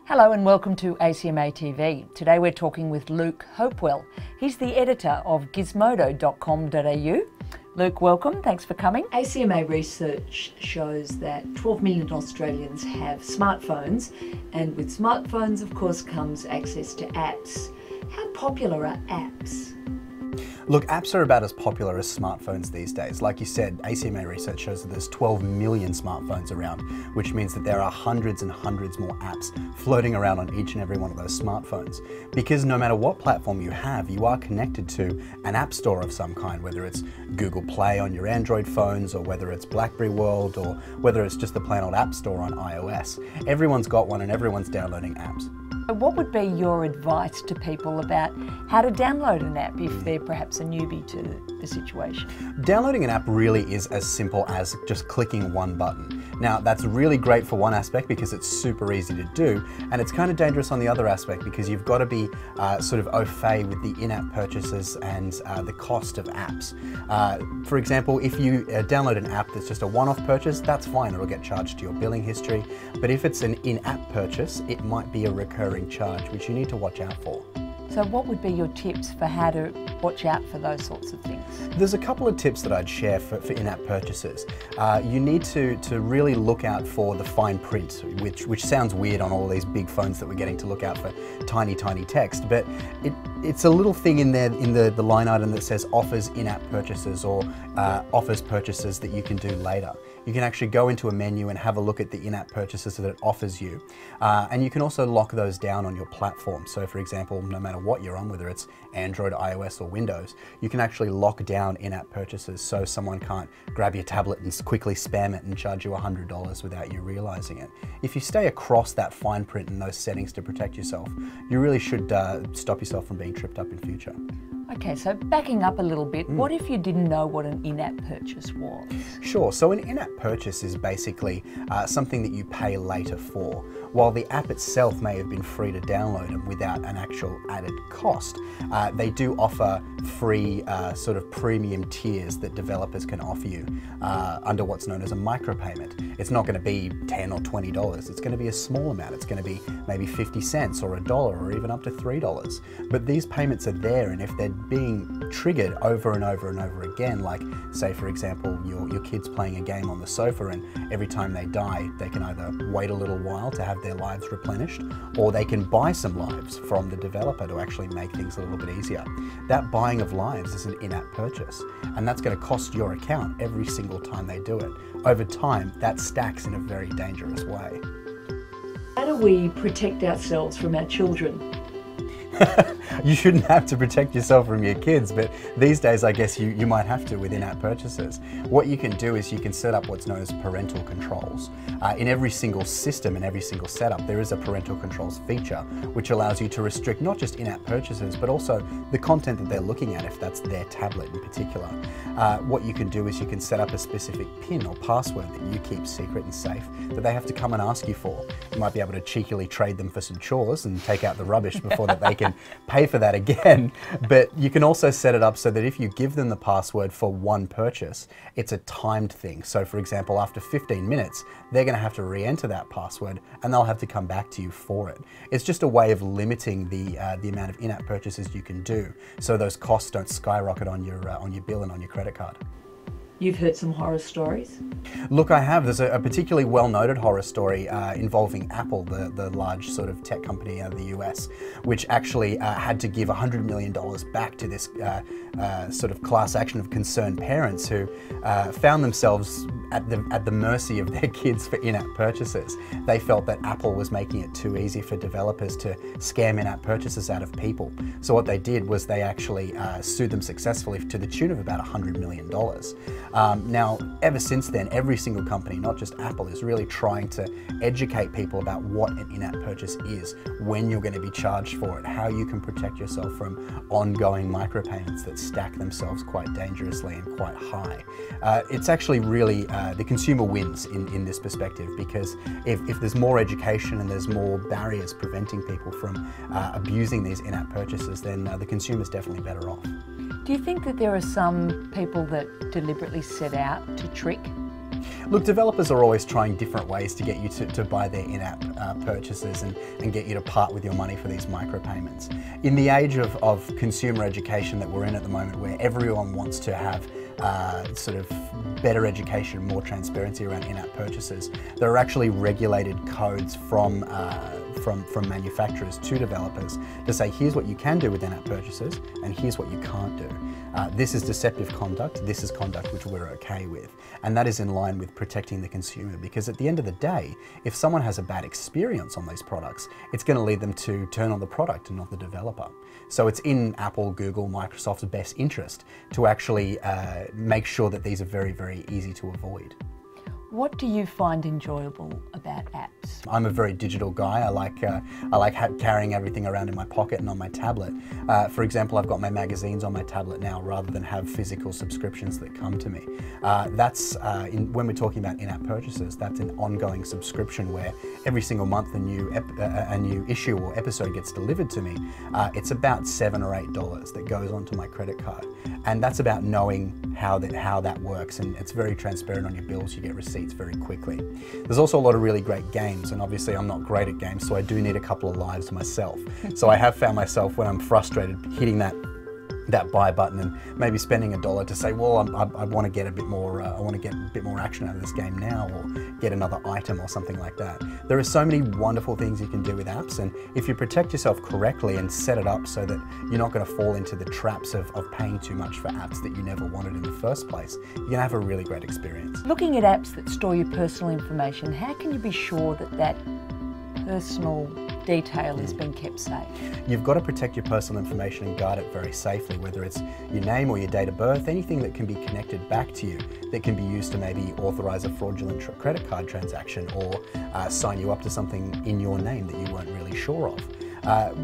Hello and welcome to ACMA TV. Today we're talking with Luke Hopewell. He's the editor of Gizmodo.com.au. Luke, welcome. Thanks for coming. ACMA research shows that 12 million Australians have smartphones, and with smartphones, of course, comes access to apps. How popular are apps? Look, apps are about as popular as smartphones these days. Like you said, ACMA research shows that there's 12 million smartphones around, which means that there are hundreds and hundreds more apps floating around on each and every one of those smartphones. Because no matter what platform you have, you are connected to an app store of some kind, whether it's Google Play on your Android phones, or whether it's BlackBerry World, or whether it's just the plain old App Store on iOS. Everyone's got one and everyone's downloading apps. What would be your advice to people about how to download an app if they're perhaps a newbie to the situation? Downloading an app really is as simple as just clicking one button. Now, that's really great for one aspect because it's super easy to do, and it's kind of dangerous on the other aspect because you've got to be sort of au fait with the in-app purchases and the cost of apps. For example, if you download an app that's just a one-off purchase, that's fine, it'll get charged to your billing history. But if it's an in-app purchase, it might be a recurring charge, which you need to watch out for. So what would be your tips for how to watch out for those sorts of things? There's a couple of tips that I'd share for in-app purchases. You need to really look out for the fine print, which sounds weird on all these big phones that we're getting to look out for tiny text, but it's a little thing in there in the line item that says offers in-app purchases or offers purchases that you can do later. You can actually go into a menu and have a look at the in-app purchases that it offers you. And you can also lock those down on your platform. So for example, no matter what you're on, whether it's Android, iOS or Windows, you can actually lock down in-app purchases so someone can't grab your tablet and quickly spam it and charge you $100 without you realizing it. If you stay across that fine print and those settings to protect yourself, you really should stop yourself from being tripped up in future. Okay, so backing up a little bit, what if you didn't know what an in-app purchase was? Sure, so an in-app purchase is basically something that you pay later for. While the app itself may have been free to download and without an actual added cost, they do offer free sort of premium tiers that developers can offer you under what's known as a micropayment. It's not going to be $10 or $20, it's going to be a small amount. It's going to be maybe 50 cents or $1 or even up to $3. But these payments are there, and if they're being triggered over and over and over again, like say for example your kid's playing a game on the sofa and every time they die they can either wait a little while to have their lives replenished, or they can buy some lives from the developer to actually make things a little bit easier. That buying of lives is an in-app purchase, and that's going to cost your account every single time they do it. Over time, that stacks in a very dangerous way. How do we protect ourselves from our children? You shouldn't have to protect yourself from your kids, but these days I guess you might have to with in-app purchases. What you can do is you can set up what's known as parental controls. In every single system and every single setup there is a parental controls feature which allows you to restrict not just in-app purchases but also the content that they're looking at if that's their tablet in particular. What you can do is you can set up a specific PIN or password that you keep secret and safe that they have to come and ask you for. You might be able to cheekily trade them for some chores and take out the rubbish before that they can pay for that again, but you can also set it up so that if you give them the password for one purchase, it's a timed thing. So for example, after 15 minutes, they're going to have to re-enter that password and they'll have to come back to you for it. It's just a way of limiting the amount of in-app purchases you can do so those costs don't skyrocket on your bill and on your credit card. You've heard some horror stories? Look, I have. There's a particularly well-noted horror story involving Apple, the large sort of tech company out of the US, which actually had to give $100 million back to this sort of class action of concerned parents who found themselves at the mercy of their kids for in-app purchases. They felt that Apple was making it too easy for developers to scam in-app purchases out of people. So what they did was they actually sued them successfully to the tune of about $100 million. Now, ever since then, every single company, not just Apple, is really trying to educate people about what an in-app purchase is, when you're going to be charged for it, how you can protect yourself from ongoing micropayments that stack themselves quite dangerously and quite high. It's actually really, the consumer wins in this perspective, because if there's more education and there's more barriers preventing people from abusing these in-app purchases, then the consumer's definitely better off. Do you think that there are some people that deliberately set out to trick? Look, developers are always trying different ways to get you to buy their in-app purchases and get you to part with your money for these micropayments. In the age of consumer education that we're in at the moment, where everyone wants to have sort of better education, more transparency around in-app purchases, there are actually regulated codes from manufacturers to developers to say, here's what you can do with in-app purchases and here's what you can't do. This is deceptive conduct, this is conduct which we're okay with. And that is in line with protecting the consumer, because at the end of the day, if someone has a bad experience on these products, it's going to lead them to turn on the product and not the developer. So it's in Apple, Google, Microsoft's best interest to actually make sure that these are very, very easy to avoid. What do you find enjoyable about apps? I'm a very digital guy. I like carrying everything around in my pocket and on my tablet. For example, I've got my magazines on my tablet now rather than have physical subscriptions that come to me. When we're talking about in-app purchases, that's an ongoing subscription where every single month a new issue or episode gets delivered to me. It's about $7 or $8 that goes onto my credit card. And that's about knowing how that works, and it's very transparent on your bills. You get receipts very quickly. There's also a lot of really great games, and obviously I'm not great at games, so I do need a couple of lives myself. So I have found myself, when I'm frustrated, hitting that buy button and maybe spending $1 to say, well, I want to get a bit more. I want to get a bit more action out of this game now, or get another item or something like that. There are so many wonderful things you can do with apps, and if you protect yourself correctly and set it up so that you're not going to fall into the traps of paying too much for apps that you never wanted in the first place, you're going to have a really great experience. Looking at apps that store your personal information, how can you be sure that that personal detail has been kept safe? You've got to protect your personal information and guard it very safely, whether it's your name or your date of birth, anything that can be connected back to you, that can be used to maybe authorize a fraudulent credit card transaction or sign you up to something in your name that you weren't really sure of.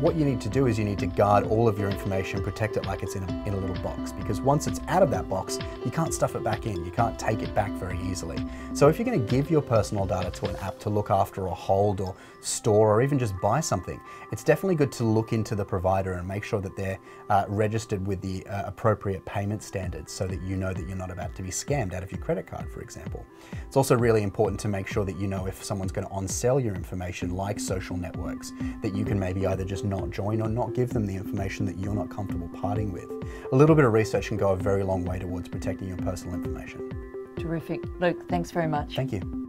What you need to do is you need to guard all of your information, protect it like it's in a little box, because once it's out of that box, you can't stuff it back in. You can't take it back very easily. So if you're going to give your personal data to an app to look after or hold or store or even just buy something, it's definitely good to look into the provider and make sure that they're registered with the appropriate payment standards, so that you know that you're not about to be scammed out of your credit card, for example. It's also really important to make sure that you know if someone's going to on-sell your information, like social networks, that you can maybe either just not join or not give them the information that you're not comfortable parting with. A little bit of research can go a very long way towards protecting your personal information. Terrific. Luke, thanks very much. Thank you.